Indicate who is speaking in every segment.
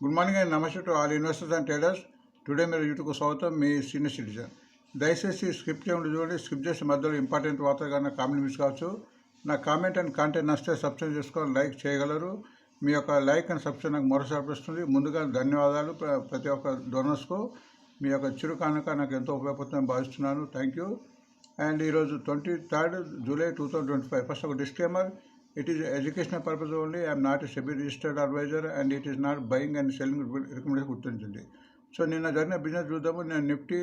Speaker 1: Good morning and నమస్తే to all investors and traders. Today మీరు యూట్యూబ్కు స్వాగతం. మీ సీనియర్ సిటిజన్. దయచేసి స్క్రిప్ట్ చేయడం చూడండి. స్క్రిప్ట్ చేసే మధ్యలో ఇంపార్టెంట్ వార్తలు కానీ కామెంట్ మిస్ కావచ్చు. నా కామెంట్ అండ్ కాంటెంట్ నచ్చితే సబ్స్క్రైబ్ చేసుకొని లైక్ చేయగలరు. మీ యొక్క లైక్ అండ్ సబ్స్క్రైబ్ నాకు మరోసారి వస్తుంది. ముందుగా ధన్యవాదాలు ప్రతి ఒక్క డోనర్స్కు. మీ యొక్క చిరు కానుక నాకు ఎంతో ఉపయోగపడుతుందని భావిస్తున్నాను. Thank you. అండ్ ఈరోజు 23rd July 2025. ఫస్ట్ ఒక disclaimer. It is educational purpose only. I am not a SEBI registered advisor and it is not buying and selling recommendation గుర్తించింది. సో నిన్న జరిగిన బిజినెస్ చూద్దాము. నేను Nifty,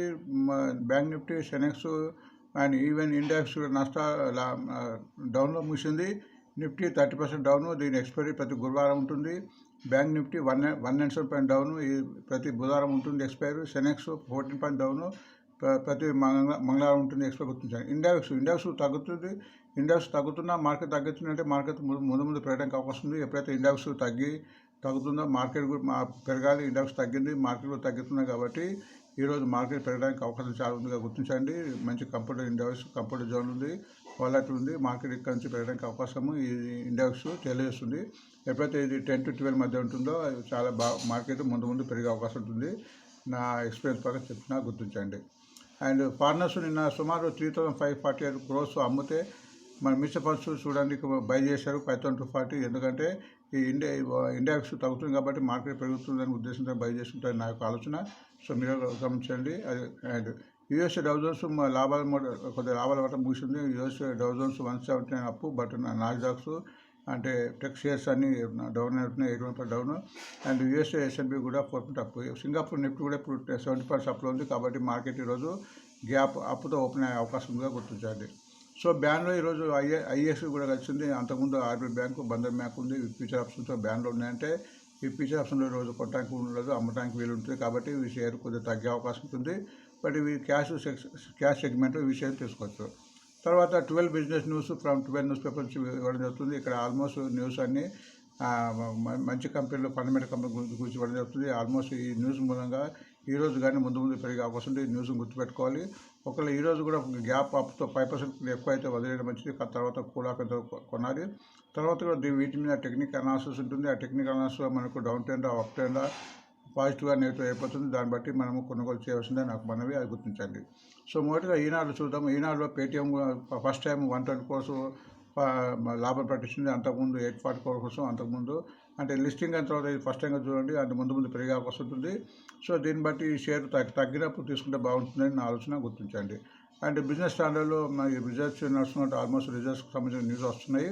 Speaker 1: bank Nifty, Sensex and even index నష్ట డౌన్లో ముగిసింది. Nifty 30% down. దీని expiry ప్రతి గురువారం ఉంటుంది. బ్యాంక్ నిఫ్టీ 197 డౌను, ప్రతి బుధవారం ఉంటుంది ఎక్స్పైరీ. సెనెక్స్ 14 డౌను, ప్రతి మంగళవారం ఉంటుంది ఎక్స్పైరీ గుర్తించాను. ఇండెక్స్ తగ్గుతుంది. ఇండెక్స్ తగ్గుతున్నా మార్కెట్ తగ్గుతుందంటే మార్కెట్ ముందు పెరగడానికి అవకాశం ఉంది. ఎప్పుడైతే ఇండెక్స్ తగ్గుతుందో మార్కెట్ కూడా పెరగాలి. ఇండెక్స్ తగ్గింది, మార్కెట్ కూడా తగ్గుతున్నాయి. కాబట్టి ఈరోజు మార్కెట్ పెరగడానికి అవకాశం చాలా ఉందిగా గుర్తించండి. మంచి కంఫర్టబుల్ ఇండెక్స్, కంఫర్టబుల్ జోన్ ఉంది, వాలెటిలిటీ ఉంది. మార్కెట్ ఇక్కడ నుంచి పెరగడానికి అవకాశము ఈ ఇండెక్స్ తెలియజేస్తుంది. ఎప్పుడైతే ఇది 10 to 12 మధ్య ఉంటుందో చాలా మార్కెట్ ముందు పెరిగే అవకాశం ఉంటుంది. నా ఎక్స్పీరియన్స్ ప్రకారం చెప్తున్నా, గుర్తించండి. అండ్ ఫారినర్స్ నిన్న సుమారు 3,548 crores అమ్మితే మన మ్యూచువల్ ఫండ్స్ చూడండి బై చేశారు 5,240. ఎందుకంటే ఈ ఇండెక్స్ తగ్గుతుంది కాబట్టి మార్కెట్ పెరుగుతుందని ఉద్దేశంతో బై చేస్తుంటారు నా యొక్క ఆలోచన. సో మీరు గమనించండి. అండ్ యూఎస్ డౌ జోన్స్ కొద్దిగా లాభాల పట్ల ముగిసింది. యూఎస్ డౌ జోన్స్ 179 అప్పు, బట్ నాస్డాక్స్ అంటే టెక్ షేర్స్ అన్ని డౌన్ అవుతున్నాయి, 8% డౌన్. అండ్ యూఎస్ఏ S&P కూడా 4% అప్. సింగపూర్ నిఫ్టీ కూడా ఇప్పుడు 70% అప్లో ఉంది. కాబట్టి మార్కెట్ ఈరోజు గ్యాప్ అప్తో ఓపెన్ అయ్యే అవకాశం ఉందిగా గుర్తించండి. సో బ్యాన్లో ఈరోజు ఐఎస్ కూడా కలిసింది. అంతకుముందు ఆర్బీఐ బ్యాంకు, బంధన్ బ్యాంక్ ఉంది. ఫ్యూచర్ ఆప్షన్తో బ్యాన్లో ఉన్నాయంటే ఈ ఫ్యూచర్ ఆప్షన్లో ఈరోజు కొట్టడానికి ఉండదు, అమ్మడానికి వీలు ఉంటుంది. కాబట్టి ఈ షేర్ కొద్దిగా తగ్గే అవకాశం ఉంటుంది. బట్ ఇవి క్యాష్ సెగ్మెంట్లో ఈ షేర్ తీసుకోవచ్చు. తర్వాత 12 business news from 12 news papers ఇవ్వడం జరుగుతుంది. ఇక్కడ ఆల్మోస్ట్ న్యూస్ అన్ని మంచి కంపెనీలు, ఫండమెంటల్ కంపెనీ గురించి ఇవ్వడం జరుగుతుంది. ఆల్మోస్ట్ ఈ న్యూస్ మూలంగా ఈరోజు కానీ ముందు పెరిగే అవకాశం ఉంది. ఈ న్యూస్ గుర్తుపెట్టుకోవాలి. ఒకవేళ ఈరోజు కూడా గ్యాప్ అప్తో 5% ఎక్కువ అయితే వదిలేయడం మంచిది. తర్వాత కూడా పెద్ద కొనాలి. తర్వాత కూడా వీటి మీద టెక్నికల్ అనాలిసిస్ ఉంటుంది. ఆ టెక్నికల్ అనాలిసిస్లో మనకు డౌన్ ట్రెండ్, అప్ ట్రెండ్, పాజిటివ్గా నెగిటివ్ అయిపోతుంది. దాన్ని బట్టి మనము కొనుగోలు చేయవలసిందే నాకు మనవి, అది గుర్తించండి. సో మొదటిగా ఈనాడు చూద్దాము. ఈనాడులో పేటీఎం ఫస్ట్ టైం 120 crores లాభం ప్రకటించింది. అంతకుముందు 840 crores కోసం, అంతకుముందు అంటే లిస్టింగ్ అయిన తర్వాత ఇది ఫస్ట్ టైంగా చూడండి. అంటే ముందు పెరిగే అవకాశం ఉంటుంది. సో దీన్ని బట్టి ఈ షేర్ తగ్గినప్పుడు తీసుకుంటే బాగుంటుందని నా ఆలోచన, గుర్తించండి. అండ్ బిజినెస్ స్టాండర్డ్లో మరి రిజల్ట్స్ నడుస్తున్నట్టు ఆల్మోస్ట్ రిజల్ట్స్కి సంబంధించిన న్యూస్ వస్తున్నాయి.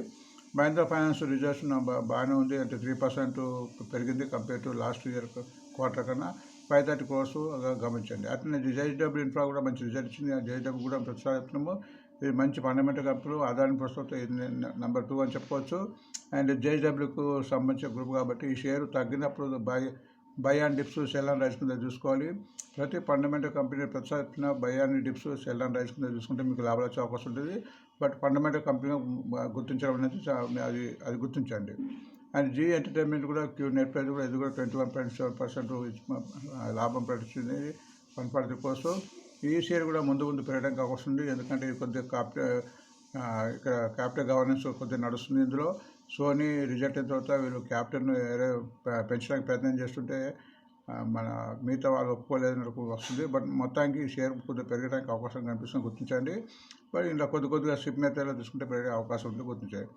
Speaker 1: మహీంద్రా ఫైనాన్స్ రిజల్ట్స్ బాగానే ఉంది. అంటే 3% పెరిగింది compare to last year quarter కన్నా. 530 crores గమనించండి. అట్లనే JSW ఇన్ఫ్రా కూడా మంచి రిజల్ట్ ఇచ్చింది. JSW కూడా ప్రతిసారి చెప్తున్నాము ఇది మంచి ఫండమెంటల్ కంపెనీ. అదాని ప్రస్తుతం ఇది నెంబర్ 2 అని చెప్పుకోవచ్చు. అండ్ JSWకు సంబంధించిన గ్రూప్ కాబట్టి ఈ షేర్ తగ్గినప్పుడు by and dips, cell and rice కింద చూసుకోవాలి. ప్రతి ఫండమెంటల్ కంపెనీ ప్రతిసారి by and dips, cell and rice కింద చూసుకుంటే మీకు లాభాలు వచ్చే అవకాశం ఉంటుంది. బట్ ఫండమెంటల్ కంపెనీ గుర్తించడం అనేది అది గుర్తించండి. అండ్ జీ ఎంటర్టైన్మెంట్ కూడా నెట్ ప్రైస్ కూడా ఇది కూడా 21.7% లాభం ప్రకటించింది, 140 crores. ఈ షేర్ కూడా ముందు పెరగడానికి అవకాశం ఉంది. ఎందుకంటే కొద్దిగా ఇక్కడ క్యాపిటల్ గవర్నెన్స్ కొద్దిగా నడుస్తుంది ఇందులో. సోనీ రిజల్ట్ అయిన తర్వాత వీళ్ళు క్యాపిటల్ను పెంచడానికి ప్రయత్నం చేస్తుంటే మన మిగతా వాళ్ళు ఒప్పుకోలేదని వస్తుంది. బట్ మొత్తానికి ఈ షేర్ కొద్దిగా పెరగడానికి అవకాశం కనిపిస్తుంది, గుర్తించండి. బట్ ఇలా కొద్దిగా షిప్ మెథడ్లో తీసుకుంటే పెరిగే అవకాశం ఉంది, గుర్తించండి.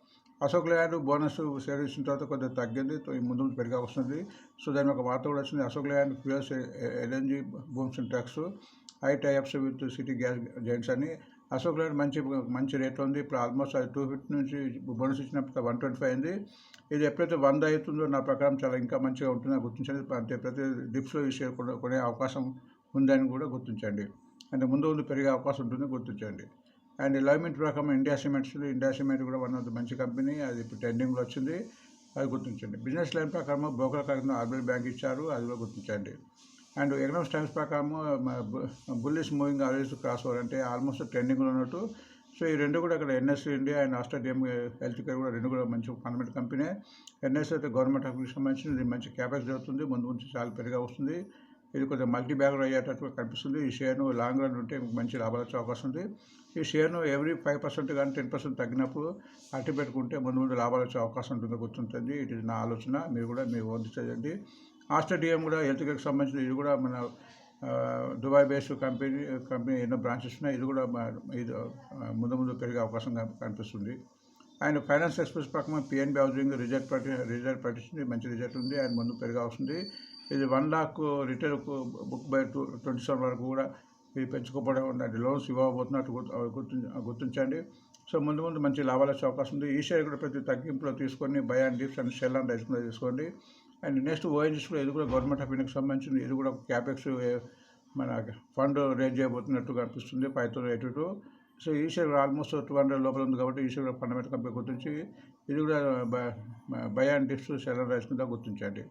Speaker 1: అశోక్ ల్యాండ్ బోనస్ షేర్ ఇచ్చిన తర్వాత కొద్దిగా తగ్గింది, ముందు పెరిగే వస్తుంది. సో దాని ఒక వార్త కూడా వచ్చింది. Ashok land fuels LNG బూమ్స్ and tax, high types with city gas Giants అని. అశోక్ ల్యాండ్ మంచి రేట్లో ఉంది. ఇప్పుడు ఆల్మోస్ట్ అది 250 నుంచి బోనస్ ఇచ్చినప్పుడు 125 అయింది. ఇది ఎప్పుడైతే 100 అవుతుందో నా ప్రకారం చాలా ఇంకా మంచిగా ఉంటుందని గుర్తించండి. అంటే ప్రతి డిప్స్లో ఈ షేర్ కొనే అవకాశం ఉందని కూడా గుర్తించండి. అంటే ముందు పెరిగే అవకాశం ఉంటుందని గుర్తించండి. అండ్ అలైన్మెంట్ ప్రకారం ఇండియా సిమెంట్ కూడా వన్ ఆఫ్ ద మంచి కంపెనీ. అది ఇప్పుడు ట్రెండింగ్లో వచ్చింది, అది గుర్తించండి. బిజినెస్ లైన్ ప్రకారం బ్రోకర్ కార్యక్రమం ఆర్బీఐ బ్యాంక్ ఇచ్చారు, అది కూడా గుర్తించండి. అండ్ ఎకనామిక్స్ టైమ్స్ ప్రకారం bullish moving always cross over అంటే ఆల్మోస్ట్ ట్రెండింగ్లో ఉన్నట్టు. సో ఈ రెండు కూడా ఇక్కడ NSE ఇండియా అండ్ ఆస్ట్రేలియం హెల్త్ కేర్ కూడా రెండు కూడా మంచి ఫండమెంటల్ కంపెనీ. NSE అయితే గవర్నమెంట్ ఆఫీస్కి సంబంధించి ఇది మంచి క్యాపెక్స్ జరుగుతుంది, ముందు చాలా పెరిగా వస్తుంది. ఇది కొద్దిగా మల్టీ బ్యాగర్ అయ్యేటట్టు కనిపిస్తుంది. ఈ షేర్ను లాంగ్ రన్ ఉంటే మంచి లాభాలు వచ్చే అవకాశం ఉంది. ఈ షేర్ను ఎవ్రీ 5% కానీ 10% తగ్గినప్పుడు అట్టి పెట్టుకుంటే ముందు లాభాలు వచ్చే అవకాశం ఉంటుంది, గుర్తుంటుంది. ఇది నా ఆలోచన. మీరు కూడా మీ ఓన్ చేయండి. ఆస్టర్ డిఎం కూడా హెల్త్ కేర్కి సంబంధించిన ఇది కూడా మన దుబాయ్ బేస్డ్ కంపెనీ ఎన్నో బ్రాంచెస్ ఉన్నాయి. ఇది కూడా ఇది ముందు పెరిగే అవకాశం కనిపిస్తుంది. అండ్ ఫైనాన్స్ ఎక్స్ప్రెస్ ప్రకారం పిఎన్బి హౌసింగ్ రిజల్ట్ ప్రకటించింది. మంచి రిజల్ట్ ఉంది. అండ్ ముందు పెరిగే వస్తుంది. ఇది 1 lakh రిటైల్ బుక్ బై 27 వరకు కూడా ఇది పెంచుకోవడం ఉందండి. లోన్స్ ఇవ్వబోతున్నట్టు గుర్తించండి. సో ముందు మంచి లాభాలు వచ్చే అవకాశం ఉంది. ఈ షేర్ కూడా ప్రతి తగ్గింపులో తీసుకొని by and dips and cell and rice కూడా తీసుకోండి. అండ్ నెక్స్ట్ ఓఎన్జీసీ కూడా ఇది కూడా గవర్నమెంట్ ఆఫ్ ఇండియాకి సంబంధించింది. ఇది కూడా క్యాపెక్స్ మన ఫండ్ రేజ్ చేయబోతున్నట్టు కనిపిస్తుంది 582. సో ఈ షేర్ ఆల్మోస్ట్ 200 లోపల ఉంది కాబట్టి ఈ షేర్ ఫండమెంటల్ కంపెనీ గుర్తించి ఇది కూడా by and dips cell and rice కింద గుర్తించండి.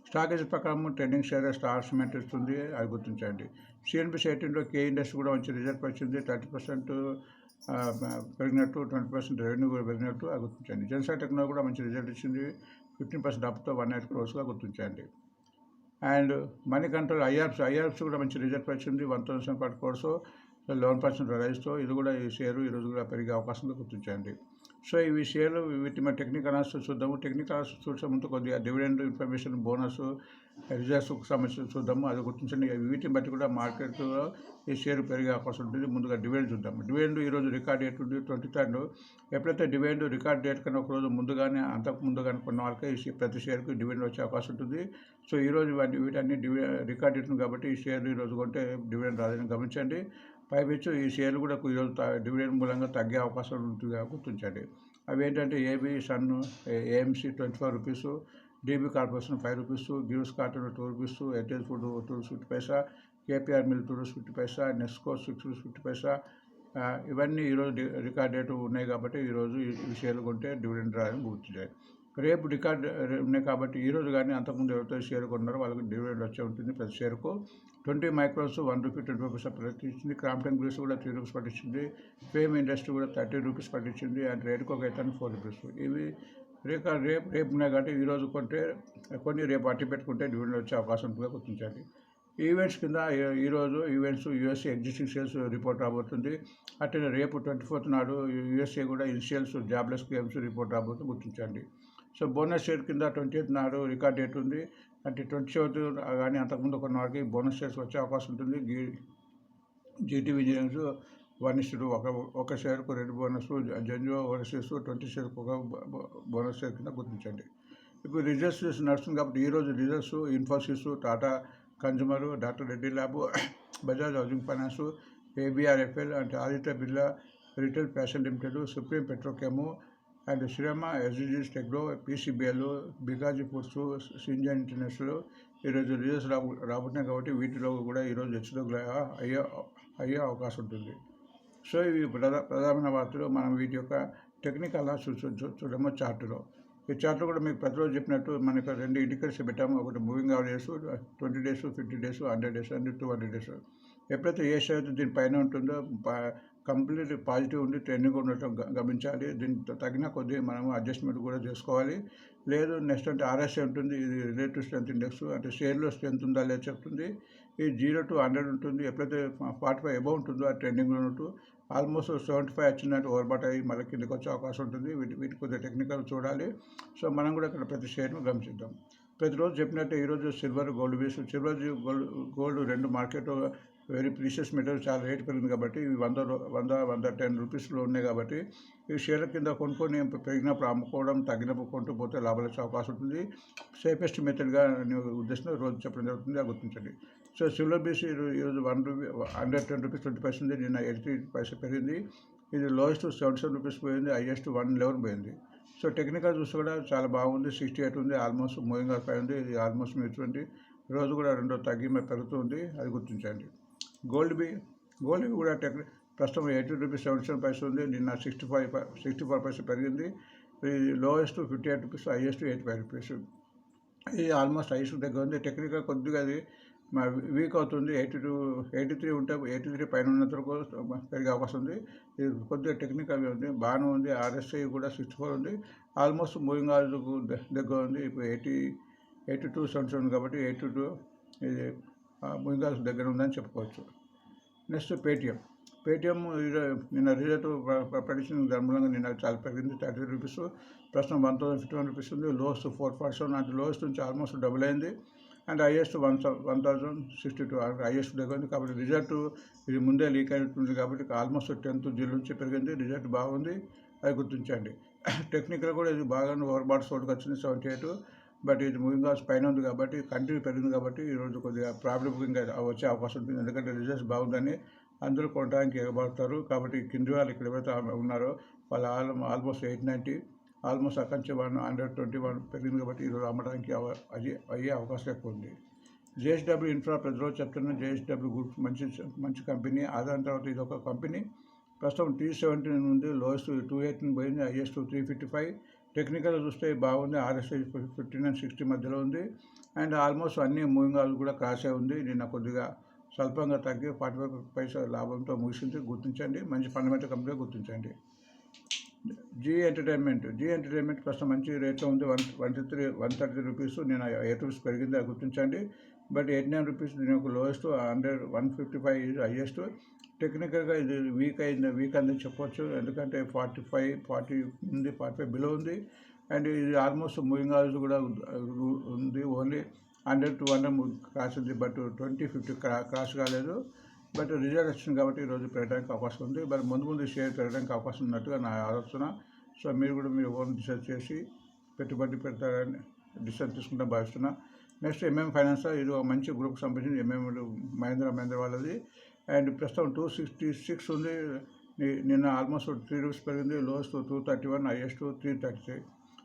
Speaker 1: స్టాకేజ్ ప్రకారం ట్రెండింగ్ షేర్ స్టార్ సిమెంట్ ఇస్తుంది, అది గుర్తించండి. సిఎన్బిసి 18లో కే ఇండస్ట్రీ కూడా మంచి రిజల్ట్ వచ్చింది. 30% పెరిగినట్టు, 20% రెవెన్యూ కూడా పెరిగినట్టు అది గుర్తించండి. జెన్సార్ టెక్నాలజీ కూడా మంచి రిజల్ట్ ఇచ్చింది. 15% అప్తో 180 crores గుర్తించండి. అండ్ మనీ కంట్రోల్ ఐఆర్ఎఫ్స్ కూడా మంచి రిజల్ట్ వచ్చింది. 1,040 crores 11% రైజ్తో ఇది కూడా ఈ షేరు ఈరోజు కూడా పెరిగే అవకాశంగా గుర్తించండి. సో ఇవి షేర్లు వీటి మన టెక్నికల్ అనాలిసిస్ చూద్దాము. టెక్నికల్ అనాలిసిస్ చూసే ముందు కొద్దిగా డివిడెండ్ ఇన్ఫర్మేషన్, బోనస్, రిజర్వ్స్కి సంబంధించి చూద్దాము, అది గుర్తించండి. వీటిని బట్టి కూడా మార్కెట్లో ఈ షేర్ పెరిగే అవకాశం ఉంటుంది. ముందుగా డివిడెండ్ చూద్దాము. డివిడెండ్ ఈరోజు రికార్డ్ డేట్ ఉంది 23rd. ఎప్పుడైతే డివిడెండ్ రికార్డ్ డేట్ కన్నా ఒకరోజు ముందుగానే అంతకు ముందుగానే కొన్న వాళ్ళకి ప్రతి షేర్కి డివిడెండ్ వచ్చే అవకాశం ఉంటుంది. సో ఈరోజు వీటన్ని రికార్డ్ డేట్ ఉంది కాబట్టి ఈ షేర్లు ఈరోజు కొంటే డివిడెండ్ రాదని గమనించండి. పైపెచ్చు ఈ షేర్లు కూడా ఈరోజు డివిడెండ్ మూలంగా తగ్గే అవకాశం ఉంటుంది గుర్తించండి. అవి ఏంటంటే AB sun, AMC 24 rupees, DB corporation 5 rupees, గివ్స్ cotton 2 rupees, Airtel food 2 rupees 50, KPR mill 2 rupees 50, Nesco 6 rupees 50. ఇవన్నీ ఈరోజు రికార్డ్ డేట్ ఉన్నాయి కాబట్టి ఈరోజు ఈ షేర్లు కొంటే డివిడెండ్ రాదని గుర్తించాయి. రేపు రికార్డ్ ఉన్నాయి కాబట్టి ఈరోజు కానీ అంతకుముందు ఎవరితో షేర్ కొన్నారో వాళ్ళకి డివిడెండ్ వచ్చే ఉంటుంది. ప్రతి షేర్కు 20 మైక్రోన్స్ 1 రూపీ 25 పట్టించింది. క్రాంప్టన్ గ్రీస్ కూడా 3 rupees పట్టించింది. ఫేమ్ ఇండస్ట్రీ కూడా 30 rupees పట్టించింది. అండ్ రేటుకు ఒక అయితే 4 rupees. ఇవి రేపు ఉన్నాయి కాబట్టి ఈరోజు కొన్ని రేపు అట్టి పెట్టుకుంటే డివిడెండ్ వచ్చే అవకాశం ఉంటుందో గుర్తించండి. ఈవెంట్స్ కింద ఈరోజు యూఎస్ఏ ఎగ్జిస్టింగ్ సేల్స్ రిపోర్ట్ రాబోతుంది. అట్లనే రేపు 24th నాడు యూఎస్ఏ కూడా ఇనిషియల్స్ జాబ్లెస్ క్లెయిమ్స్ రిపోర్ట్ రాబోతుంది, గుర్తించండి. సో బోనస్ షేర్ కింద 20th నాడు రికార్డ్ డేట్ ఉంది. అంటే 27th కానీ అంతకుముందు కొన్ని వారికి బోనస్ షేర్స్ వచ్చే అవకాశం ఉంటుంది. జీటీవీ ఇంజనీరింగ్స్ 1:2 ఒక షేర్కు 2 బోనస్, జెన్జో ఓవర్సీస్ 20 షేర్కు ఒక బోనస్ షేర్ కింద గుర్తించండి. ఇప్పుడు రిజల్ట్స్ నడుస్తుంది కాబట్టి ఈరోజు results Infosys, Tata consumer, doctor Reddy lab, Bajaj housing finance, ABRFL అంటే Aditya Birla retail fashion limited, supreme petrochem and Shriram ఎస్జిజిస్ techno, PCBL, Bikaji foods, Syngene international ఈరోజు రిజల్ట్స్ రాబోతున్నాయి కాబట్టి వీటిలో కూడా ఈరోజు హెచ్చుతగ్గులు అయ్యే అవకాశం ఉంటుంది. సో ఇవి ప్రధానమైన వార్తలు. మనం వీటి యొక్క టెక్నికల్ అనాలిసిస్ చూడము చార్టులో. ఈ చార్ట్లో కూడా మీకు ప్రతిరోజు చెప్పినట్టు మనకు 2 ఇండికేటర్స్ పెట్టాము. ఒకటి moving average 20 days, 50 days, 100 days and 200 days. ఎప్పుడైతే ఏ షేర్ అయితే దీనిపైన ఉంటుందో కంప్లీట్ పాజిటివ్ ఉండి ట్రెండింగ్ ఉండటం గమనించాలి. దీనికి తగిన కొద్దిగా మనము అడ్జస్ట్మెంట్ కూడా చేసుకోవాలి. లేదు నెక్స్ట్ అంటే ఆర్ఎస్ఐ ఉంటుంది. ఇది రిలేటివ్ స్ట్రెంత్ ఇండెక్స్ అంటే షేర్లో స్ట్రెంత్ ఉందా లేదా చెప్తుంది. ఇది 0 to 100 ఉంటుంది. ఎప్పుడైతే 45 అబౌవ్ ఉంటుందో ఆ ట్రెండింగ్లో ఉంటూ ఆల్మోస్ట్ 75 వచ్చిందంటే ఓవర్బాట్ అయ్యి మళ్ళీ కిందకి వచ్చే అవకాశం ఉంటుంది. వీటి కొద్దిగా టెక్నికల్ చూడాలి. సో మనం కూడా ఇక్కడ ప్రతి షేర్ను గమనిద్దాం. ప్రతిరోజు చెప్పినట్టు ఈరోజు silver, gold base. Silver, gold రెండు మార్కెట్ వెరీ ప్రీషియస్ మెటీరియల్ చాలా రేట్ పెరిగింది కాబట్టి ఇవి 110 రూపీస్లో ఉన్నాయి కాబట్టి ఈ షేర్ల కింద కొనుక్కొని పెరిగినప్పుడు అమ్ముకోవడం, తగ్గినప్పుడు కొంటూ పోతే లాభాలు వచ్చే అవకాశం ఉంటుంది. సేఫెస్ట్ మెథడ్గా ఉద్దేశంతో రోజు చెప్పడం జరుగుతుంది, అది గుర్తించండి. సో సిల్వర్ బీసీ ఈరోజు 110 రూపీస్ 20 paise ఉంది. నిన్న 83 paise పెరిగింది. ఇది లోయెస్ట్ 77 రూపీస్ పోయింది, హైయెస్ట్ 111 పోయింది. సో టెక్నికల్ చూస్తే కూడా చాలా బాగుంది. 68 ఉంది, ఆల్మోస్ట్ మూవింగ్ ఆర్ పై ఉంది. ఇది ఆల్మోస్ట్ మీటువంటి రోజు కూడా రెండో తగ్గి పెరుగుతుంది, అది గుర్తించండి. గోల్డ్ బి కూడా ప్రస్తుతం 80 రూపీస్ 77 paise ఉంది. నిన్న 64 paise పెరిగింది. ఇది లోయెస్ట్ 58 రూపీస్, హైయెస్ట్ 85 రూపీస్. ఇది ఆల్మోస్ట్ హైయెస్ట్ దగ్గర ఉంది. టెక్నికల్ కొద్దిగా అది వీక్ అవుతుంది. 83 ఉంటే 83 పైన ఉన్నంత వరకు పెరిగే అవకాశం ఉంది. ఇది కొద్దిగా టెక్నికల్ ఉంది, బాగానే ఉంది. ఆర్ఎస్ఐ కూడా 64 ఉంది, ఆల్మోస్ట్ మూవింగ్ ఆర్కు దగ్గర ఉంది. ఇప్పుడు 82 సెంట్స్ ఉంది కాబట్టి 82 ఇది మూవింగ్ దగ్గర ఉందని చెప్పుకోవచ్చు. నెక్స్ట్ పేటిఎం నిన్న రిజల్ట్ ప్రకటించిన ధర్మలంగా నిన్న చాలా పెరిగింది, 30 రూపీస్. ప్రస్తుతం 1051 రూపీస్ ఉంది. లోయెస్ట్ 447, అంటే లోయెస్ట్ నుంచి ఆల్మోస్ట్ డబుల్ అయింది. అండ్ హైయెస్ట్ 1062 హైయెస్ట్ దగ్గర ఉంది. కాబట్టి రిజల్ట్ ఇది ముందే లీక్ అయినట్టుంది కాబట్టి ఆల్మోస్ట్ 10th జూన్ నుంచి పెరిగింది. రిజల్ట్ బాగుంది, అది గుర్తించండి. టెక్నికల్ కూడా ఇది బాగా ఓవర్ బాట్ సోల్డ్కి వచ్చింది 78, బట్ ఇది మూవింగ్ ఆల్స్ పైన ఉంది కాబట్టి కంటిన్యూ పెరిగింది కాబట్టి ఈరోజు కొద్దిగా ప్రాబ్లం ఇంకా వచ్చే అవకాశం ఉంటుంది. ఎందుకంటే రిజల్ట్స్ బాగుందని అందరూ కొనడానికి ఎగబడతారు. కాబట్టి కింది వాళ్ళు ఇక్కడ ఎవరైతే ఉన్నారో వాళ్ళు ఆల్మోస్ట్ 890, ఆల్మోస్ట్ అక్కడి నుంచి 121 పెరిగింది కాబట్టి ఈరోజు అమ్మడానికి అయ్యే అవకాశం ఎక్కువ ఉంది. జేఎస్డబ్ల్యూ ఇన్ఫ్రా ప్రతిరోజు చెప్తున్నాను. జేఎస్డబ్ల్యూ గ్రూప్ మంచి కంపెనీ. దాని తర్వాత ఇది ఒక కంపెనీ. ప్రస్తుతం 370 నుండి లోయెస్ట్ 218 పోయింది, హైయెస్ట్ 355. టెక్నికల్ చూస్తే బాగుంది. RSI 59 and 60 మధ్యలో ఉంది. అండ్ ఆల్మోస్ట్ అన్ని మూవింగ్ ఆల్ కూడా క్రాష్ అయి ఉంది. నిన్న కొద్దిగా స్వల్పంగా తగ్గి 45 పైసా లాభంతో ముగిసింది, గుర్తించండి. మంచి ఫండమెంటల్ కంపెనీ గుర్తించండి. జీ ఎంటర్టైన్మెంట్ ప్రస్తుతం మంచి రేట్లో ఉంది. 130 రూపీస్. నేను 8 రూపీస్ పెరిగింది, అది గుర్తించండి. బట్ 89 రూపీస్ దీని యొక్క లోయెస్ట్. 155 ఇది హైయెస్ట్. టెక్నికల్గా ఇది వీక్ అందని చెప్పవచ్చు. ఎందుకంటే 40 ఉంది, 45 బిలో ఉంది. అండ్ ఇది ఆల్మోస్ట్ మూవింగ్ ఆల్స్ కూడా ఉంది. ఓన్లీ 100-200 క్రాస్ ఉంది, బట్ 20-50 క్రాస్ కాలేదు. బట్ రిజల్ట్ వచ్చింది కాబట్టి ఈరోజు పెరగడానికి అవకాశం ఉంది. బట్ ముందు షేర్ పెరగడానికి అవకాశం ఉన్నట్టుగా నా ఆలోచన. సో మీరు కూడా మీరు ఓన్ రీసెర్చ్ చేసి పెట్టుబడి పెడతారని డిసిషన్ తీసుకుంటా భావిస్తున్నా. Next finance. ఇది ఒక మంచి గ్రూప్కి సంబంధించి మహేంద్ర వాళ్ళది. అండ్ ప్రస్తుతం 266 ఉంది. నిన్న ఆల్మోస్ట్ 3 రూపీస్ పెరిగింది. Lowest 231, highest 333.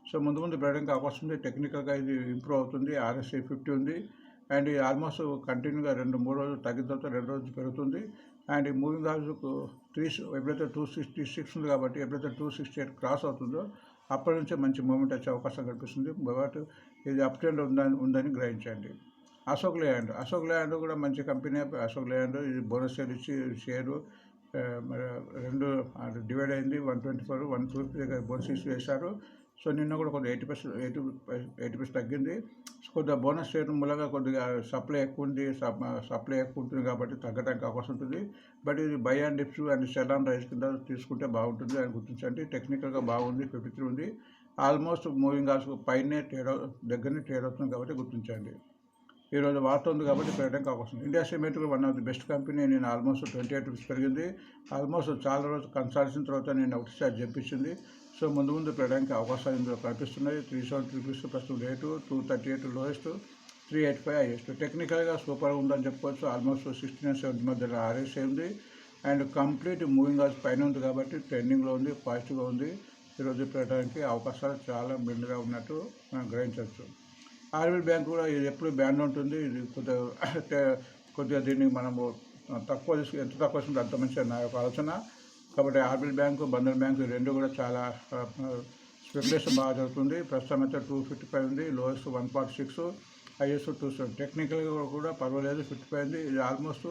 Speaker 1: సో ముందు పెరగడానికి అవకాశం ఉంది. టెక్నికల్గా ఇది ఇంప్రూవ్ అవుతుంది. RSI 50 ఉంది. అండ్ ఆల్మోస్ట్ కంటిన్యూగా 2-3 రోజులు తగ్గిన తర్వాత 2 రోజులు పెరుగుతుంది. అండ్ మూవింగ్ ఆల్స్కు ఎప్పుడైతే 266 ఉంది కాబట్టి ఎప్పుడైతే 268 క్రాస్ అవుతుందో అప్పటి నుంచే మంచి మూమెంట్ వచ్చే అవకాశం కనిపిస్తుంది. బట్ ఇది అప్ ట్రెండ్ ఉందని గ్రహించండి. అశోక్ లేయాండ్ కూడా మంచి కంపెనీ. అశోక్ లేయాండ్ ఇది బోనస్ షేర్ ఇచ్చి షేరు మరి 2 డివైడ్ అయింది. 124, 150 దగ్గర బోనస్ ఇష్యూ చేశారు. సో నిన్న కూడా కొద్దిగా 80% తగ్గింది. కొద్దిగా బోనస్ షేర్ మూలంగా కొద్దిగా సప్లై ఎక్కువ ఉంటుంది కాబట్టి తగ్గడానికి అవకాశం ఉంటుంది. బట్ ఇది by and dips and cell and rice కింద తీసుకుంటే బాగుంటుంది అని గుర్తించండి. టెక్నికల్గా బాగుంది, 53 ఉంది. ఆల్మోస్ట్ మూవింగ్ ఆల్స్ పైనే దగ్గరనే ట్రేడ్ అవుతుంది కాబట్టి గుర్తించండి. ఈరోజు వార్త ఉంది కాబట్టి పెరగడానికి అవకాశం. ఇండియా సిమెంట్ కూడా one of the best company. నేను ఆల్మోస్ట్ 28 రూపీస్ పెరిగింది. ఆల్మోస్ట్ చాలా రోజులు కన్సల్టేషన్ తర్వాత నేను ఒకటిసారి చెప్పించింది. సో ముందు పెరగడానికి అవకాశాలు ఇందులో కనిపిస్తున్నాయి. 370 రూపీస్ ప్రస్తుతం రేటు, 238 లోయెస్ట్, 385 హైయెస్ట్. టెక్నికల్గా సూపర్గా ఉందని చెప్పుకోవచ్చు. ఆల్మోస్ట్ 69-70 మధ్యలో RSI ఉంది. అండ్ కంప్లీట్ మూవింగ్ ఆల్స్ పైన ఉంది కాబట్టి ట్రెండింగ్లో ఉంది, పాజిటివ్గా ఉంది. ఈరోజు పెరగడానికి అవకాశాలు చాలా మెండుగా ఉన్నట్టు మనం గ్రహించవచ్చు. ఆర్బీఎల్ బ్యాంక్ కూడా ఇది ఎప్పుడు బ్యాన్లో ఉంటుంది. ఇది కొద్దిగా దీన్ని మనము ఎంత తక్కువ తీసుకుంటే అంత మంచిగా నా యొక్క ఆలోచన. కాబట్టి ఆర్బీఎల్ బ్యాంకు, బంధన్ బ్యాంకు రెండు కూడా చాలా స్పెక్యులేషన్ బాగా జరుగుతుంది. ప్రస్తుతం అయితే 255 ఉంది. Lowest 146, highest 270. టెక్నికల్గా కూడా పర్వాలేదు, 55 ఉంది. ఇది ఆల్మోస్ట్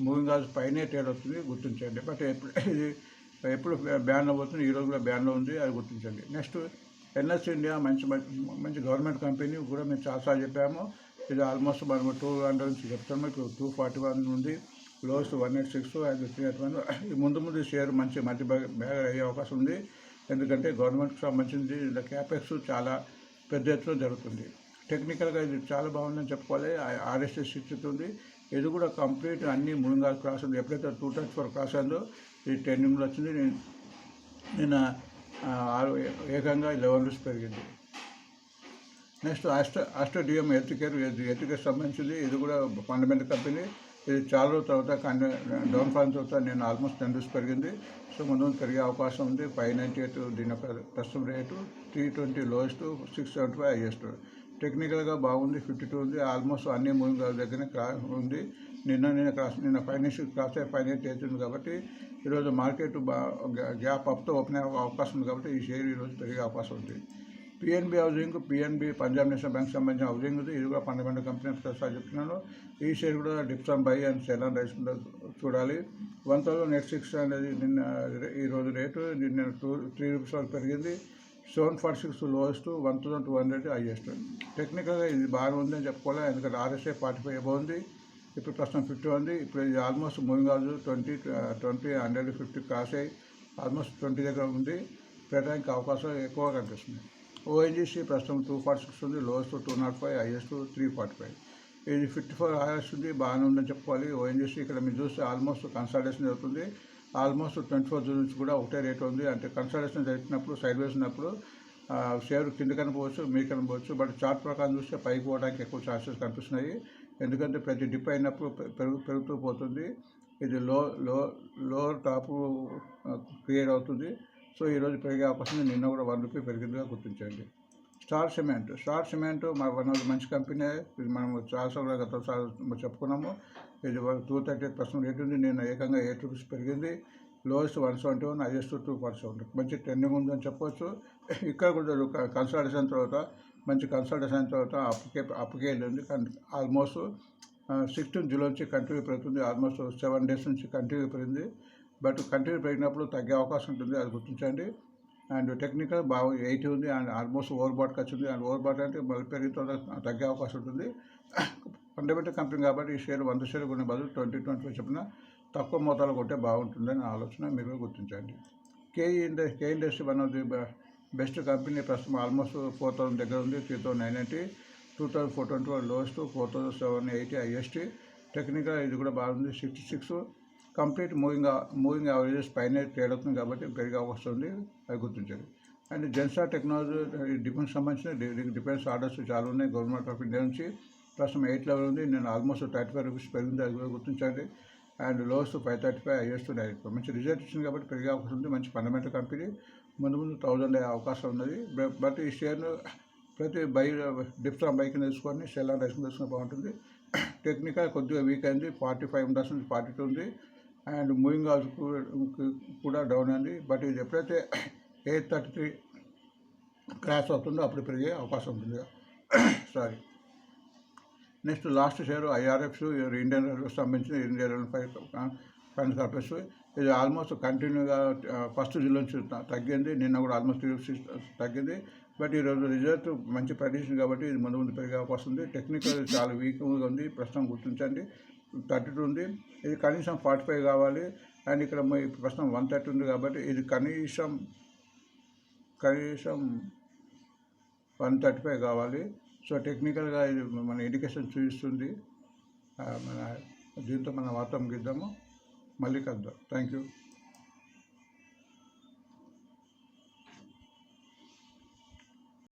Speaker 1: మూవింగ్ ఆల్స్ పైనే ట్రేడ్ అవుతుంది, గుర్తించండి. బట్ ఇది ఎప్పుడు బ్యాన్లో పోతుంది, ఈరోజు కూడా బ్యాన్లో ఉంది, అది గుర్తించండి. నెక్స్ట్ ఎన్ఎస్ ఇండియా మంచి గవర్నమెంట్ కంపెనీ కూడా మేము చాలాసార్లు చెప్పాము. ఇది ఆల్మోస్ట్ మనం 200 నుంచి చెప్తాము. ఇప్పుడు 241 నుండి లోయెస్ట్ 186 అండ్ 381. ముందు షేర్ మంచి బ్యాగ్ అయ్యే అవకాశం ఉంది. ఎందుకంటే గవర్నమెంట్కి సంబంధించి ఇలా క్యాపెక్స్ చాలా పెద్ద ఎత్తున జరుగుతుంది. టెక్నికల్గా ఇది చాలా బాగుందని చెప్పుకోవాలి. RSI 60 ఉంది. ఇది కూడా కంప్లీట్ అన్ని మూవింగ్ ఆల్ క్రాస్ ఉంది. ఎప్పుడైతే 234 క్రాస్ అయిందో ఇది ట్రెండింగ్లో వచ్చింది. నిన్న ఏకంగా 11 రూపీస్ పెరిగింది. నెక్స్ట్ ఆస్ట్రోడియం హెల్త్ కేర్ సంబంధించింది. ఇది కూడా ఫండమెంటల్ కంపెనీ. ఇది చాలా రోజుల తర్వాత డౌన్ ఫాల్ తర్వాత నేను ఆల్మోస్ట్ 10 రూపీస్ పెరిగింది. సో ముందు పెరిగే అవకాశం ఉంది. 598 దీని యొక్క ప్రస్తుతం రేటు, 320 లోయెస్ట్, 675 హైయెస్ట్. టెక్నికల్గా బాగుంది, 52 ఉంది. ఆల్మోస్ట్ అన్ని మూవింగ్ దగ్గరనే ఉంది. నిన్న ఫైనాన్షియల్ క్రాస్ 588 ఉంది కాబట్టి ఈరోజు మార్కెట్ గ్యాప్ అప్తో ఓపెన్ అయ్యే అవకాశం ఉంది కాబట్టి ఈ షేర్ ఈరోజు పెరిగే అవకాశం ఉంది. PNB housing, Punjab national bank సంబంధించిన హౌసింగ్ ఉంది. ఇది కూడా ఫండమెంటల్ కంపెనీ ప్రసాద్ చెప్తున్నాను. ఈ షేర్ కూడా dips on by and cell and rice చూడాలి. 1006 అనేది నిన్న ఈరోజు రేటు. నిన్న 3 రూపీస్ వరకు పెరిగింది. 746 లోయెస్ట్, 1200 హైయెస్ట్. టెక్నికల్గా ఇది బాగా ఉందని చెప్పుకోవాలి. ఎందుకంటే RSI 45 బాగుంది. ఇప్పుడు ప్రస్తుతం 50 ఉంది. ఇప్పుడు ఇది ఆల్మోస్ట్ మూవింగ్ అవ్వదు. 20 150 క్రాస్ అయ్యి ఆల్మోస్ట్ 20 దగ్గర ఉంది. పెట్టడానికి అవకాశం ఎక్కువగా కనిపిస్తుంది. ఓఎన్జీసీ ప్రస్తుతం 246 ఉంది. Lowest 205, highest 345. ఇది 54 హైయెస్ట్ ఉంది. బాగానే ఉందని చెప్పుకోవాలి. ఓఎన్జీసీ ఇక్కడ మీరు చూస్తే ఆల్మోస్ట్ కన్సల్టేషన్ జరుగుతుంది. ఆల్మోస్ట్ 24 జూన్ నుంచి కూడా ఒకటే రేట్ ఉంది. అంటే కన్సల్టేషన్ జరిగినప్పుడు సైడ్ వేస్ ఉన్నప్పుడు షేర్ కింద కనిపోవచ్చు, మీకు కనిపోవచ్చు. బట్ చార్ట్ ప్రకారం చూస్తే పైకి పోవడానికి ఎక్కువ ఛాన్సెస్ కనిపిస్తున్నాయి. ఎందుకంటే ప్రతి డిప్ అయినప్పుడు పెరుగుతూ పోతుంది. ఇది లోవర్ టాప్ క్రియేట్ అవుతుంది. సో ఈరోజు పెరిగే అవకాశం ఉంది. నిన్న కూడా ₹1 పెరిగిందిగా గుర్తించండి. స్టార్ సిమెంట్ మన మంచి కంపెనీ. ఇది మనం చాలాసార్లు గతసారి చెప్పుకున్నాము. ఇది 238% రేట్ ఉంది. నేను ఏకంగా ₹8 పెరిగింది. Lowest 171, highest 247. మంచి ట్రెండింగ్ ఉందని చెప్పవచ్చు. ఇక్కడ కూడా కన్సల్టేషన్ తర్వాత మంచి కన్సల్టేషన్ అయిన తర్వాత అప్పుకే వెళ్ళింది. ఆల్మోస్ట్ 16 జూలై నుంచి కంటిన్యూ పెరుగుతుంది. ఆల్మోస్ట్ 7 డేస్ నుంచి కంటిన్యూ పెరిగింది. బట్ కంటిన్యూ పెరిగినప్పుడు తగ్గే అవకాశం ఉంటుంది, అది గుర్తించండి. అండ్ టెక్నికల్ బాగా 80 ఉంది. అండ్ ఆల్మోస్ట్ ఓవర్ బాట్కి వచ్చింది. అండ్ ఓవర్ బాట్ అంటే మళ్ళీ పెరిగిన తర్వాత తగ్గే అవకాశం ఉంటుంది. ఫండమెంటల్ కంపెనీ కాబట్టి ఈ షేర్ 100 షేర్ కొనే బదులు 20-25 చెప్పిన తక్కువ మోతాదులో కొంటే బాగుంటుందని ఆలోచన మీరు గుర్తించండి. K industry one of the best company. ప్రస్తుతం ఆల్మోస్ట్ 4,000 దగ్గర ఉంది. 3,990, 2,421 లోయెస్ట్, 4,780 హైయెస్ట్. టెక్నికల్ ఇది కూడా బాగుంది. 66 కంప్లీట్ మూవింగ్ యావరేజెస్ పైన ట్రేడ్ అవుతుంది కాబట్టి పెరిగే అవకాశం ఉంది, అది గుర్తించండి. అండ్ జెన్సార్ టెక్నాలజీ డిఫెన్స్ సంబంధించిన డిఫెన్స్ ఆర్డర్స్ చాలా ఉన్నాయి గవర్నమెంట్ ఆఫ్ ఇండియా నుంచి. ప్రస్తుతం 8 లెవెల్ ఉంది. నేను ఆల్మోస్ట్ ₹35 పెరిగింది, అది కూడా గుర్తించండి. And lowest 535, highest 94. మంచి రిజల్ట్ ఇచ్చింది కాబట్టి పెరిగే అవకాశం ఉంది. మంచి ఫండమెంటల్ కంపెనీ. ముందు 1000 అయ్యే అవకాశం ఉన్నది. బట్ ఈ షేర్ను ప్రతి డిప్స్ బై కింద తీసుకొని సెల్ అండ్ రైస్ తీసుకుని బాగుంటుంది. టెక్నికల్ కొద్దిగా వీక్ అయింది. 45 ఉండాల్సింది 42 ఉంది. అండ్ మూవింగ్ ఆల్స్ కూడా డౌన్ అయింది. బట్ ఇది ఎప్పుడైతే 833 క్రాస్ అవుతుందో అప్పుడు పెరిగే అవకాశం ఉంటుంది. Sorry. Next last share IRFS, Indian railways సంబంధించిన ఇండియన్ రైల్వే ఫైనాన్స్ కార్పొరేషన్. ఇది ఆల్మోస్ట్ కంటిన్యూగా 1 జూలై నుంచి తగ్గింది. నిన్న కూడా ఆల్మోస్ట్ ₹3 తగ్గింది. బట్ ఈరోజు రిజల్ట్ మంచి ప్రెడిక్షన్ కాబట్టి ఇది ముందు పెరిగే అవకాశం ఉంది. టెక్నికల్ చాలా వీక్గా ఉంది. ప్రస్తుతం గుర్తించండి. 32 ఉంది. ఇది కనీసం 45 కావాలి. అండ్ ఇక్కడ ప్రస్తుతం 130 ఉంది కాబట్టి ఇది కనీసం 135 కావాలి. సో టెక్నికల్గా ఇది మన ఇండికేషన్ చూపిస్తుంది. దీంతో మన వార్త ముగిద్దాము. మళ్ళీ కలుద్దాం. Thank you.